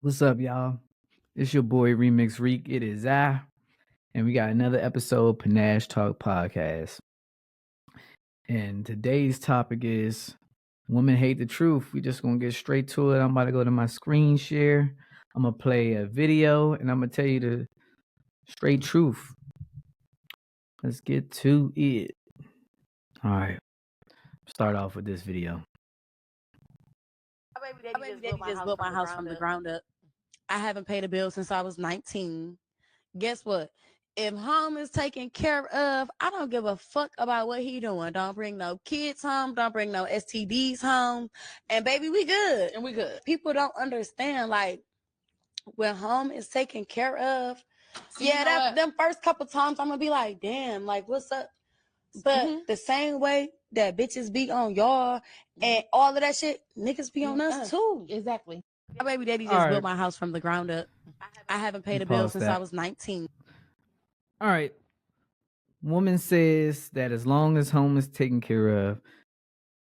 What's up, y'all? It's your boy Remix Reek. It is I, and we got another episode of Panache Talk Podcast. And today's topic is women hate the truth. We just gonna get straight to it. I'm about to go to my screen share. I'm gonna play a video, and I'm gonna tell you the straight truth. Let's get to it. All right, start off with this video. My baby daddy just built my house from the ground up. I haven't paid a bill since I was 19. Guess what? If home is taken care of, I don't give a fuck about what he doing. Don't bring no kids home. Don't bring no STDs home. And baby, we good. And we good. People don't understand, like, when home is taken care of, them first couple times I'm gonna be like, damn, like, what's up? But the same way that bitches be on y'all and all of that shit, niggas be on us too. Exactly. My baby daddy just built my house from the ground up. I haven't paid a bill Pause since that. I was 19. All right. Woman says that as long as home is taken care of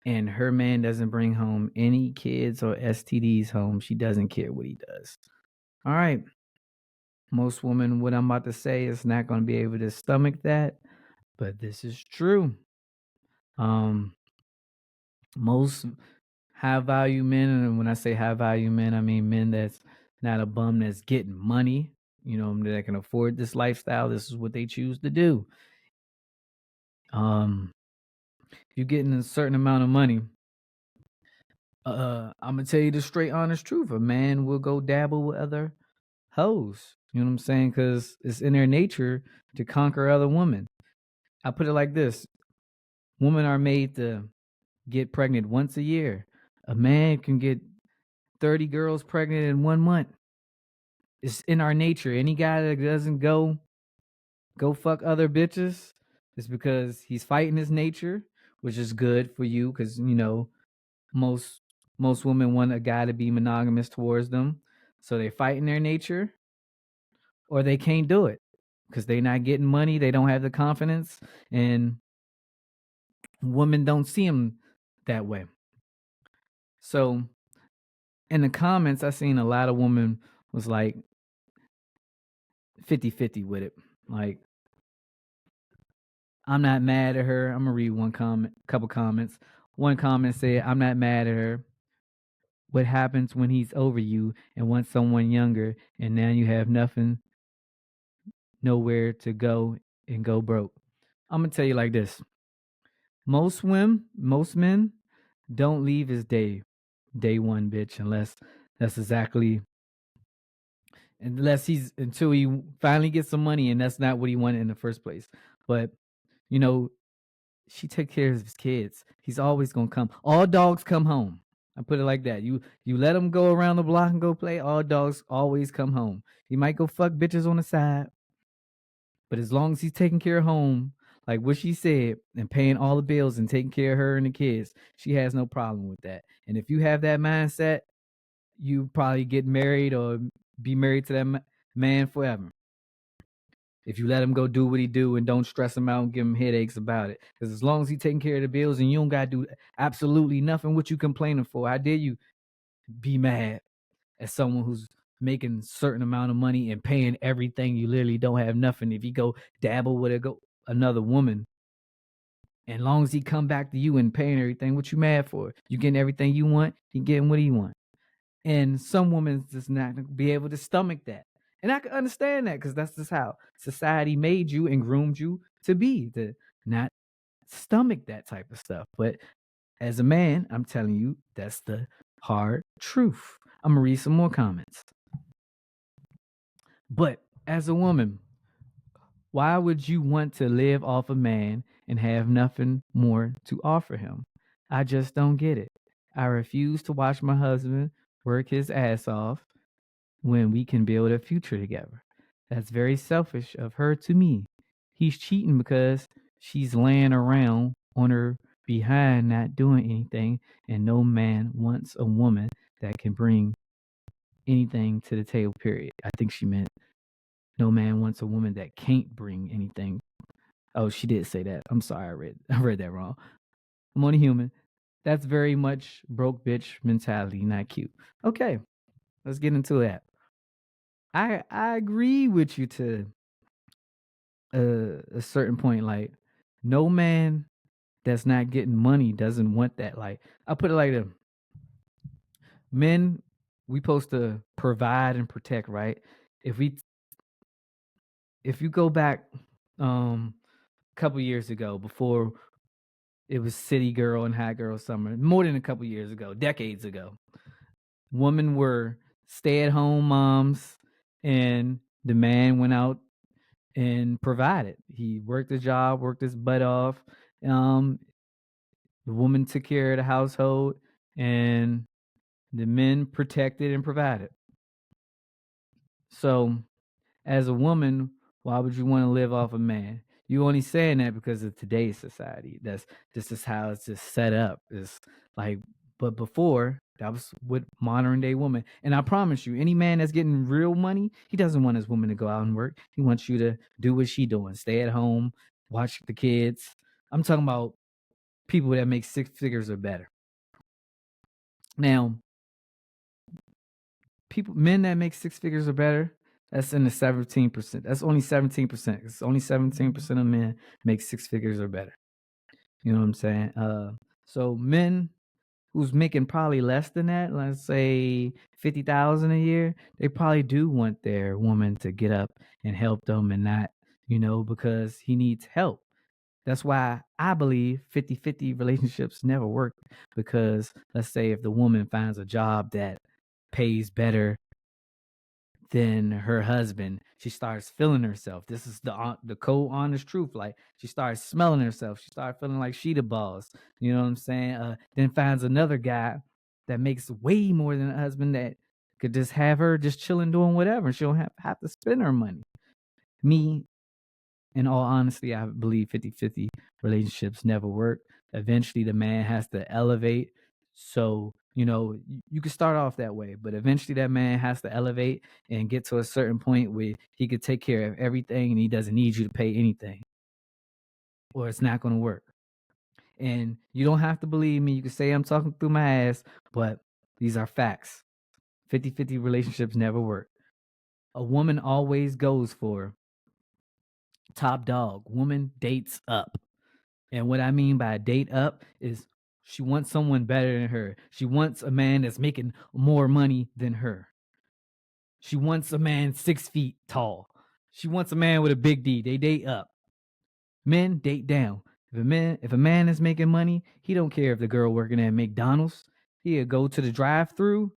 and her man doesn't bring home any kids or STDs home, she doesn't care what he does. All right. Most women, what I'm about to say is not going to be able to stomach that, but this is true. Most high value men, and when I say high value men, I mean men that's not a bum that's getting money, that can afford this lifestyle. This is what they choose to do. You're getting a certain amount of money. I'm gonna tell you the straight honest truth. A man will go dabble with other hoes. You know what I'm saying? Because it's in their nature to conquer other women. I put it like this: women are made to get pregnant once a year. A man can get 30 girls pregnant in 1 month. It's in our nature. Any guy that doesn't go fuck other bitches is because he's fighting his nature, which is good for you because most women want a guy to be monogamous towards them. So they fight in their nature, or they can't do it because they're not getting money. They don't have the confidence, and women don't see them that way. So in the comments, I seen a lot of women was like 50-50 with it. Like, I'm not mad at her. I'm gonna read couple comments. One comment said, "I'm not mad at her. What happens when he's over you and wants someone younger, and now you have nothing, nowhere to go, and go broke?" I'm gonna tell you like this: most men don't leave his day one, bitch, unless until he finally gets some money, and that's not what he wanted in the first place. But you know, she took care of his kids. He's always gonna come. All dogs come home. I put it like that. You let him go around the block and go play. All dogs always come home. He might go fuck bitches on the side, but as long as he's taking care of home, like what she said, and paying all the bills and taking care of her and the kids, she has no problem with that. And if you have that mindset, you probably get married or be married to that man forever. If you let him go do what he do and don't stress him out and give him headaches about it. Because as long as he's taking care of the bills and you don't got to do absolutely nothing, what you complaining for? How dare you be mad at someone who's making a certain amount of money and paying everything? You literally don't have nothing. If you go dabble with another woman, and as long as he come back to you and paying everything, what you mad for? You getting everything you want, he getting what he want. And some women just not gonna be able to stomach that. And I can understand that because that's just how society made you and groomed you to be, to not stomach that type of stuff. But as a man, I'm telling you, that's the hard truth. I'm going to read some more comments. But as a woman, why would you want to live off a man and have nothing more to offer him? I just don't get it. I refuse to watch my husband work his ass off when we can build a future together. That's very selfish of her to me. He's cheating because she's laying around on her behind not doing anything, and no man wants a woman that can bring anything to the table, period. I think she meant no man wants a woman that can't bring anything. Oh, she did say that. I'm sorry, I read that wrong. I'm only human. That's very much broke bitch mentality, not cute. Okay. Let's get into that. I agree with you to a certain point. Like, no man that's not getting money doesn't want that. Like, I put it like this: men, we supposed to provide and protect, right? If we if you go back a couple years ago, before it was city girl and hot girl summer, more than a couple years ago, decades ago, women were stay at home moms, and the man went out and provided. He worked a job, worked his butt off. Um, the woman took care of the household, and the men protected and provided. So, as a woman, why would you want to live off a man? You only saying that because of today's society. That's This is how it's just set up. It's like, but before that was with modern day woman. And I promise you, any man that's getting real money, he doesn't want his woman to go out and work. He wants you to do what she doing, stay at home, watch the kids. I'm talking about people that make six figures or better. Now, men that make six figures or better, that's in the 17%. That's only 17%. It's only 17% of men make six figures or better. You know what I'm saying? So men who's making probably less than that, let's say 50,000 a year, they probably do want their woman to get up and help them, and not, because he needs help. That's why I believe 50-50 relationships never work, because let's say if the woman finds a job that pays better than her husband, she starts feeling herself. This is the cold honest truth. Like, she starts smelling herself. She starts feeling like she the boss. You know what I'm saying? Then finds another guy that makes way more than a husband, that could just have her just chilling, doing whatever. She don't have to spend her money. Me, in all honesty, I believe 50-50 relationships never work. Eventually, the man has to elevate. So, you can start off that way, but eventually that man has to elevate and get to a certain point where he could take care of everything and he doesn't need you to pay anything, or it's not going to work. And you don't have to believe me. You can say I'm talking through my ass, but these are facts. 50-50 relationships never work. A woman always goes for top dog. Woman dates up. And what I mean by date up is she wants someone better than her. She wants a man that's making more money than her. She wants a man 6 feet tall. She wants a man with a big D. They date up. Men date down. If a man is making money, he don't care if the girl working at McDonald's. He'll go to the drive-through,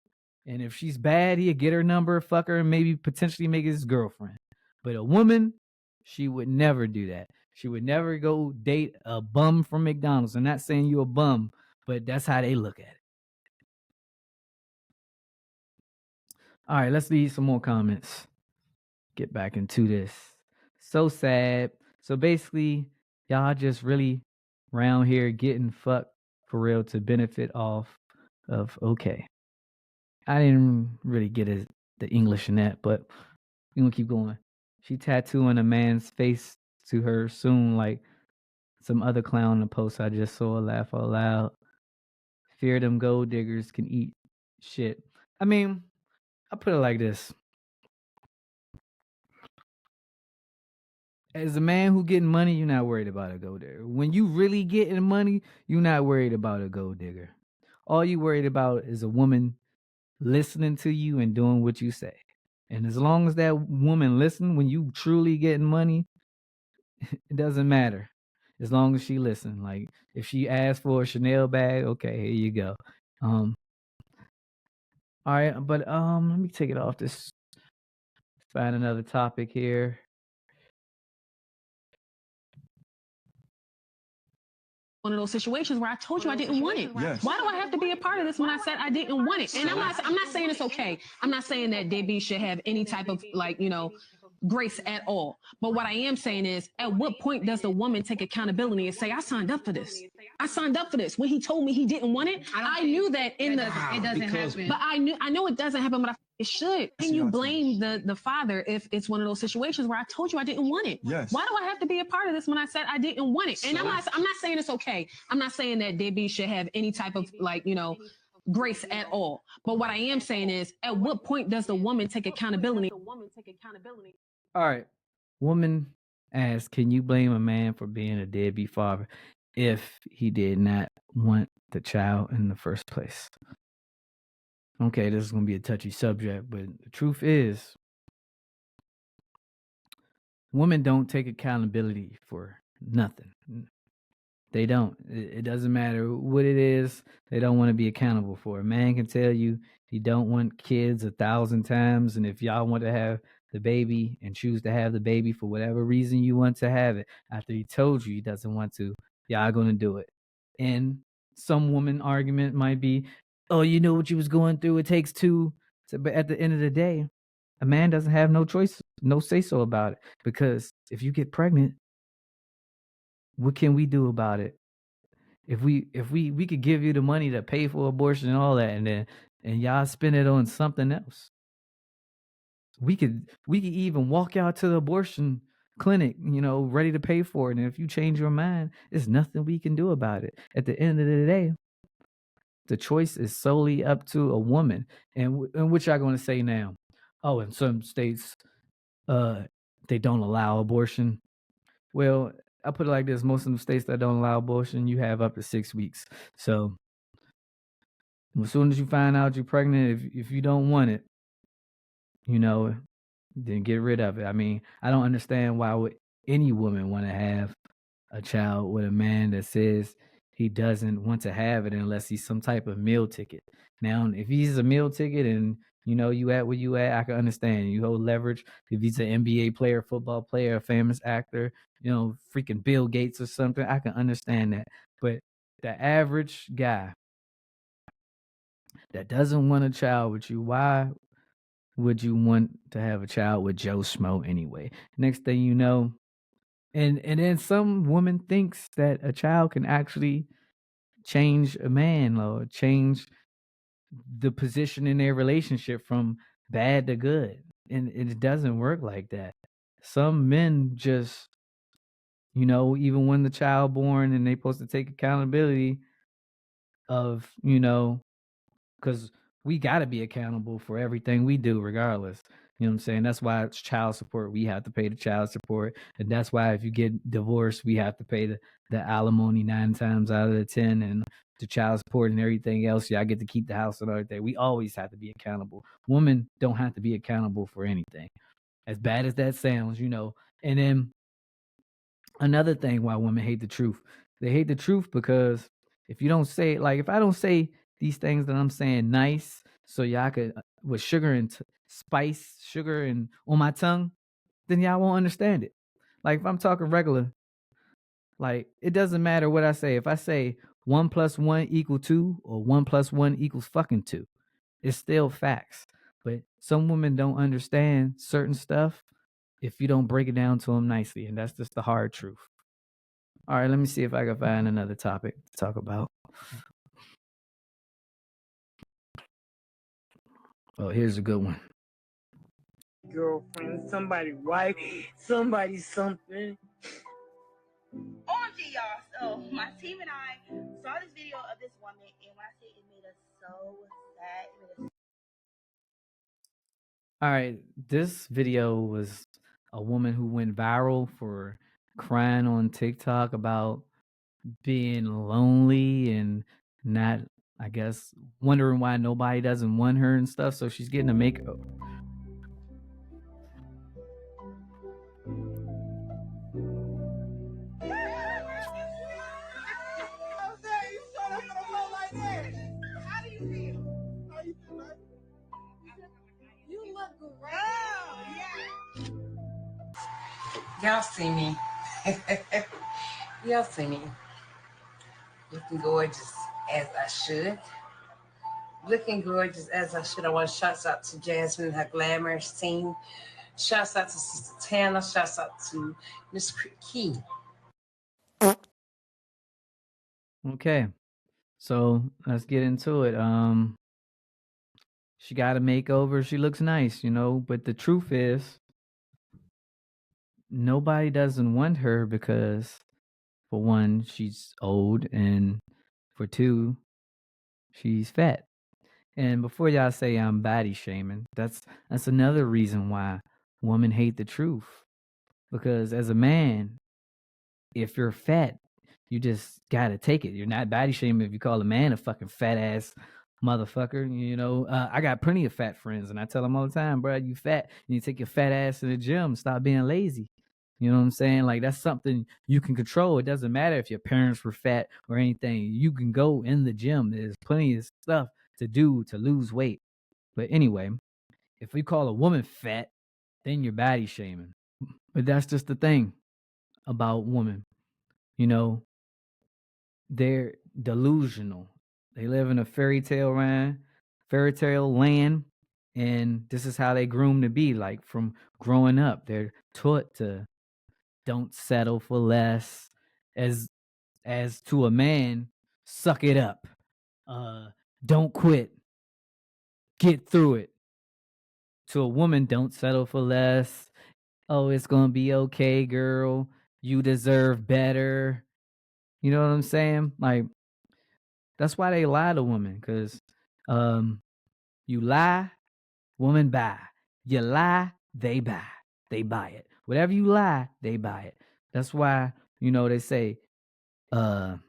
and if she's bad, he'll get her number, fuck her, and maybe potentially make his girlfriend. But a woman, she would never do that. She would never go date a bum from McDonald's. I'm not saying you a bum, but that's how they look at it. All right, let's read some more comments. Get back into this. So sad. So basically, y'all just really around here getting fucked for real to benefit off of. Okay, I didn't really get the English in that, but we gonna keep going. She tattooing a man's face to her soon, like some other clown in the post I just saw. Laugh out loud. Fear them gold diggers can eat shit. I mean, I put it like this: as a man who getting money, you're not worried about a gold digger. When you really getting money, you're not worried about a gold digger. All you worried about is a woman listening to you and doing what you say. And as long as that woman listen when you truly getting money, it doesn't matter. As long as she listen. Like, if she asks for a Chanel bag, okay, here you go. All right, but let me take it off this. Find another topic here. One of those situations where I told you I didn't want it. Yes. Why do I have to be a part of this when I said I didn't want it? And I'm not saying it's okay. I'm not saying that Debbie should have any type of grace at all. But what I am saying is, at what point does the woman take accountability and say, I signed up for this? I signed up for this. When he told me he didn't want it, I knew that it doesn't happen. But I know it doesn't happen, but it should. Can you blame the father if it's one of those situations where I told you I didn't want it? Yes. Why do I have to be a part of this when I said I didn't want it? And I'm not saying it's okay. I'm not saying that Debbie should have any type of grace at all. But what I am saying is, at what point does the woman take accountability? All right. Woman asks, can you blame a man for being a deadbeat father if he did not want the child in the first place? Okay, this is going to be a touchy subject, but the truth is, women don't take accountability for nothing. They don't. It doesn't matter what it is. They don't want to be accountable for. A man can tell you he don't want kids 1,000 times, and if y'all want to have the baby and choose to have the baby for whatever reason you want to have it, after he told you he doesn't want to, y'all gonna do it. And some woman argument might be, "Oh, you know what you was going through. It takes two." But at the end of the day, a man doesn't have no choice, no say so about it. Because if you get pregnant, what can we do about it? If we could give you the money to pay for abortion and all that, and y'all spend it on something else. We could even walk out to the abortion clinic, ready to pay for it. And if you change your mind, there's nothing we can do about it. At the end of the day, the choice is solely up to a woman. And what y'all going to say now? Oh, in some states, they don't allow abortion. Well, I put it like this: most of the states that don't allow abortion, you have up to 6 weeks. So as soon as you find out you're pregnant, if you don't want it, then get rid of it. I mean, I don't understand why would any woman want to have a child with a man that says he doesn't want to have it unless he's some type of meal ticket. Now, if he's a meal ticket and you at where you at, I can understand. You hold leverage. If he's an NBA player, football player, a famous actor, freaking Bill Gates or something, I can understand that. But the average guy that doesn't want a child with you, why would you want to have a child with Joe Schmo anyway? Next thing you know, and then some woman thinks that a child can actually change a man or change the position in their relationship from bad to good. And it doesn't work like that. Some men just, even when the child born and they supposed to take accountability of, because we got to be accountable for everything we do regardless. You know what I'm saying? That's why it's child support. We have to pay the child support. And that's why if you get divorced, we have to pay the alimony 9 times out of the 10 and the child support and everything else. Y'all get to keep the house and everything. We always have to be accountable. Women don't have to be accountable for anything. As bad as that sounds, And then another thing why women hate the truth. They hate the truth because if you don't say, like, if I don't say these things that I'm saying nice, so y'all could, with sugar and spice, sugar and on my tongue, then y'all won't understand it. Like, if I'm talking regular, like, it doesn't matter what I say. If I say 1 + 1 = 2 or 1 + 1 = fucking 2, it's still facts. But some women don't understand certain stuff if you don't break it down to them nicely. And that's just the hard truth. All right, let me see if I can find another topic to talk about. Oh, here's a good one. Girlfriend, somebody wife, somebody something. OMG, y'all. So my team and I saw this video of this woman, and when I say it made us so sad, it made us. All right, this video was a woman who went viral for crying on TikTok about being lonely and not, I guess, wondering why nobody doesn't want her and stuff. So she's getting a makeover. How do you feel? You look great. Y'all see me. Y'all see me. Looking gorgeous as I should. Looking gorgeous as I should. I want to shout out to Jasmine and her glamorous team. Shouts out to Sister Tana. Shouts out to Miss Key. Okay, so let's get into it. She got a makeover. She looks nice, but the truth is, nobody doesn't want her because, for one, she's old, and for two, she's fat. And before y'all say I'm body shaming, that's another reason why women hate the truth. Because as a man, if you're fat, you just gotta take it. You're not body shaming if you call a man a fucking fat ass motherfucker. I got plenty of fat friends, and I tell them all the time, bro, you fat. You need to take your fat ass to the gym. Stop being lazy. You know what I'm saying? Like, that's something you can control. It doesn't matter if your parents were fat or anything. You can go in the gym. There's plenty of stuff to do to lose weight. But anyway, if we call a woman fat, then you're body shaming. But that's just the thing about women. You know, they're delusional. They live in a fairy tale land, and this is how they groom to be. Like, from growing up, they're taught to don't settle for less. As to a man, suck it up. Don't quit. Get through it. To a woman, don't settle for less. Oh, it's gonna be okay, girl. You deserve better. You know what I'm saying? Like, that's why they lie to women, because you lie, woman buy. You lie, they buy. They buy it. Whatever you lie, they buy it. That's why, they say, to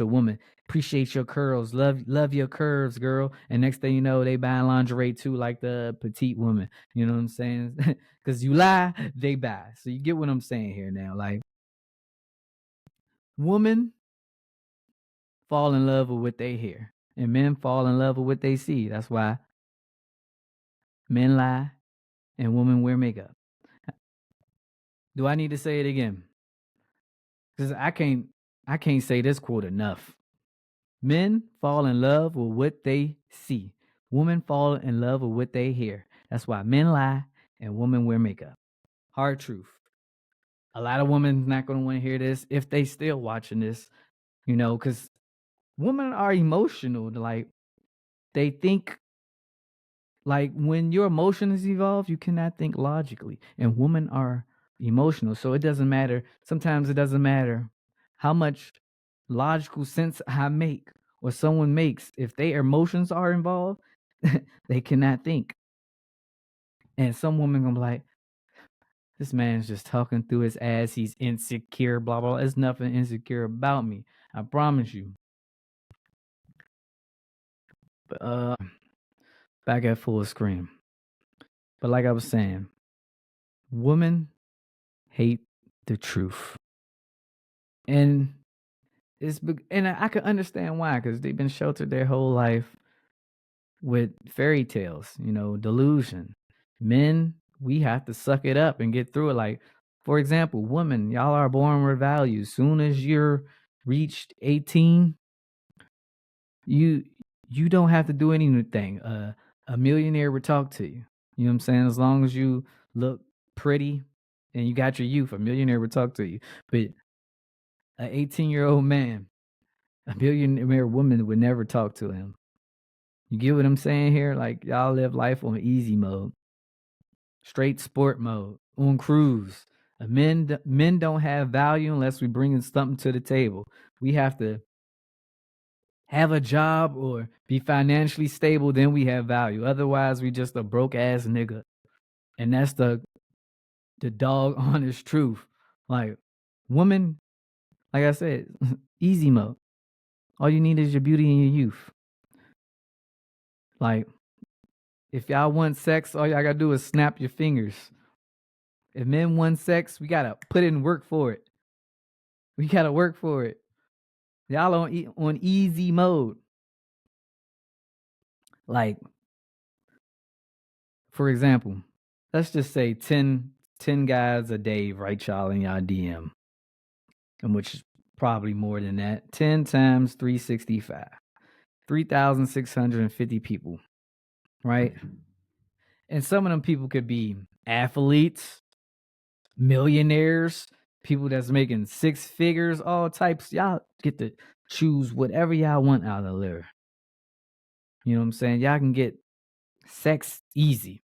women, appreciate your curls, love your curves, girl. And next thing you know, they buying lingerie too, like the petite woman. You know what I'm saying? Because you lie, they buy. So you get what I'm saying here now. Like, women fall in love with what they hear, and men fall in love with what they see. That's why men lie and women wear makeup. Do I need to say it again? Because I can't say this quote enough. Men fall in love with what they see. Women fall in love with what they hear. That's why men lie and women wear makeup. Hard truth. A lot of women not going to want to hear this if they still watching this, because women are emotional. Like, they think, like, when your emotions evolve, you cannot think logically. And women are emotional. So it doesn't matter. Sometimes it doesn't matter how much logical sense I make or someone makes. If their emotions are involved, they cannot think. And some women gonna be like, this man's just talking through his ass. He's insecure, blah, blah. There's nothing insecure about me. I promise you. But back at full screen. But like I was saying, women hate the truth. And and I can understand why, because they've been sheltered their whole life with fairy tales, delusion. Men, we have to suck it up and get through it. Like, for example, women, y'all are born with values. Soon as you're reached 18, you don't have to do anything. A millionaire would talk to you. You know what I'm saying? As long as you look pretty and you got your youth, a millionaire would talk to you. But an 18-year-old man, a millionaire woman would never talk to him. You get what I'm saying here? Like, y'all live life on easy mode, straight sport mode, on cruise. Men don't have value unless we bringing something to the table. We have to have a job or be financially stable, then we have value. Otherwise, we just a broke ass nigga. And that's the dog honest truth. Like, women, like I said, easy mode. All you need is your beauty and your youth. Like, if y'all want sex, all y'all gotta do is snap your fingers. If men want sex, we gotta put in work for it. We gotta work for it. Y'all on easy mode. Like, for example, let's just say 10 guys a day write y'all in y'all DM, and which is probably more than that. 10 times 365, 3,650 people, right? And some of them people could be athletes, millionaires, people that's making six figures, all types. Y'all get to choose whatever y'all want out of the litter. You know what I'm saying? Y'all can get sex easy.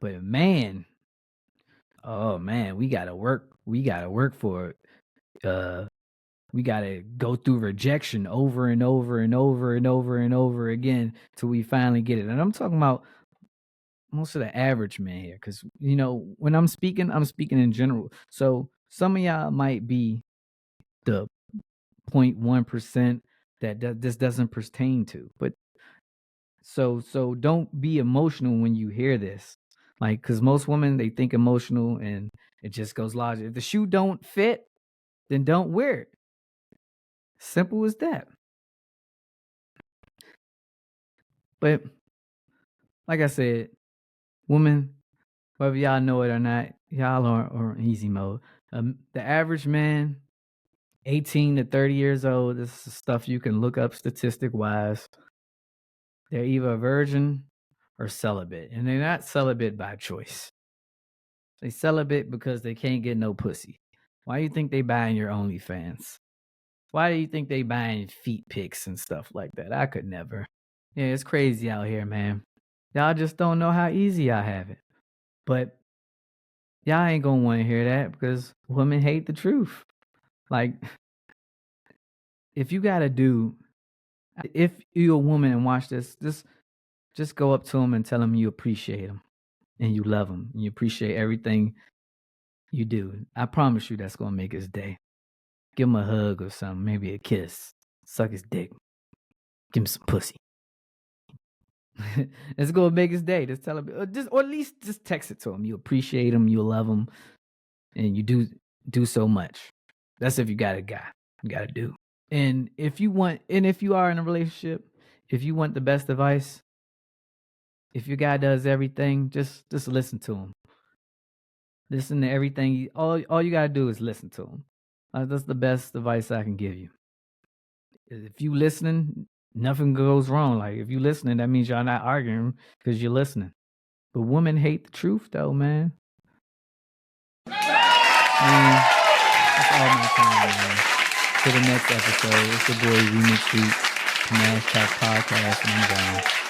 But man, oh man, we gotta work. We gotta work for it. we gotta go through rejection over and over and over and over and over again till we finally get it. And I'm talking about most of the average man here, because when I'm speaking in general. So some of y'all might be the 0.1% that this doesn't pertain to, but so don't be emotional when you hear this, like, because most women, they think emotional and it just goes logic. If the shoe don't fit, then don't wear it. Simple as that. But like I said, women, whether y'all know it or not, y'all are in easy mode. The average man, 18 to 30 years old, this is stuff you can look up statistic wise. They're either a virgin or celibate, and they're not celibate by choice. They celibate because they can't get no pussy. Why do you think they buying your OnlyFans? Why do you think they buying feet pics and stuff like that? I could never. Yeah, it's crazy out here, man. Y'all just don't know how easy I have it. But y'all ain't gonna want to hear that, because women hate the truth. Like, if you're a woman and watch this, just go up to him and tell him you appreciate him and you love him and you appreciate everything you do. I promise you that's gonna make his day. Give him a hug or something, maybe a kiss, suck his dick, give him some pussy. It's gonna make his day. Just tell him, or at least just text it to him. You appreciate him, you love him, and you do so much. That's if you got a guy. You gotta do. And if you are in a relationship, if you want the best advice, if your guy does everything, just listen to him. Listen to everything. All you gotta do is listen to him. That's the best advice I can give you. If you listening, nothing goes wrong. Like, if you listening, that means y'all not arguing because you're listening. But women hate the truth, though, man. Man, that's all my time, man. To the next episode. It's your boy Remix Beat, Panache Podcast, and I'm gone.